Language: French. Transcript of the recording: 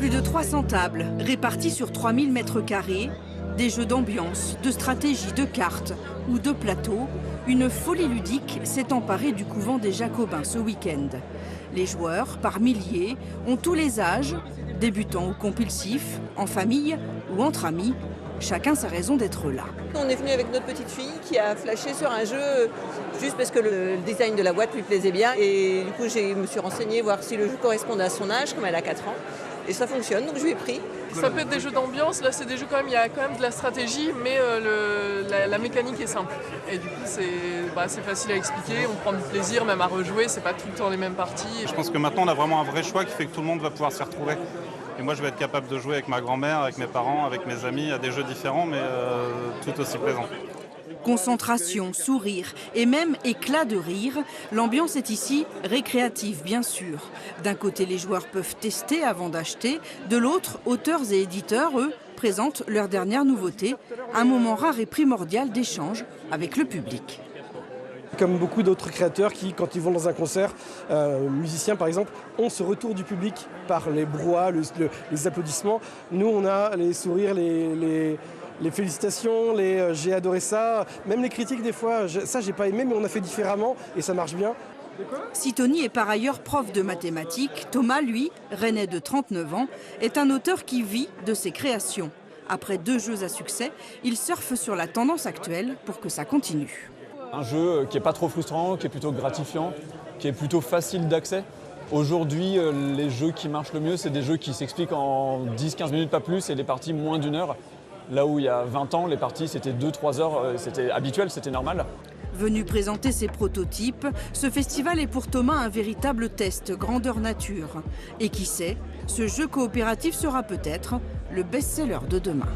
Plus de 300 tables réparties sur 3000 mètres carrés, des jeux d'ambiance, de stratégie, de cartes ou de plateaux. Une folie ludique s'est emparée du couvent des Jacobins ce week-end. Les joueurs, par milliers, ont tous les âges, débutants ou compulsifs, en famille ou entre amis. Chacun sa raison d'être là. On est venu avec notre petite fille qui a flashé sur un jeu juste parce que le design de la boîte lui plaisait bien. Et du coup, je me suis renseignée voir si le jeu correspondait à son âge, comme elle a 4 ans. Et ça fonctionne, donc je lui ai pris. Ça peut être des jeux d'ambiance, là c'est des jeux quand même, il y a quand même de la stratégie, mais la mécanique est simple. Et du coup c'est facile à expliquer, on prend du plaisir même à rejouer, c'est pas tout le temps les mêmes parties. Je pense que maintenant on a vraiment un vrai choix qui fait que tout le monde va pouvoir s'y retrouver. Et moi je vais être capable de jouer avec ma grand-mère, avec mes parents, avec mes amis, à des jeux différents mais tout aussi plaisants. Concentration, sourire et même éclat de rire, l'ambiance est ici récréative bien sûr. D'un côté, les joueurs peuvent tester avant d'acheter, de l'autre, auteurs et éditeurs, eux, présentent leur dernière nouveauté, un moment rare et primordial d'échange avec le public. Comme beaucoup d'autres créateurs qui, quand ils vont dans un concert, musiciens par exemple, ont ce retour du public par les brouhahas, les applaudissements. Nous, on a les sourires, les félicitations, j'ai adoré ça, même les critiques des fois, ça j'ai pas aimé mais on a fait différemment et ça marche bien. Si Tony est par ailleurs prof de mathématiques, Thomas, lui, rennais de 39 ans, est un auteur qui vit de ses créations. Après 2 jeux à succès, il surfe sur la tendance actuelle pour que ça continue. Un jeu qui n'est pas trop frustrant, qui est plutôt gratifiant, qui est plutôt facile d'accès. Aujourd'hui, les jeux qui marchent le mieux, c'est des jeux qui s'expliquent en 10-15 minutes, pas plus, et des parties moins d'1 heure. Là où il y a 20 ans, les parties c'était 2-3 heures, c'était habituel, c'était normal. Venu présenter ses prototypes, ce festival est pour Thomas un véritable test grandeur nature. Et qui sait, ce jeu coopératif sera peut-être le best-seller de demain.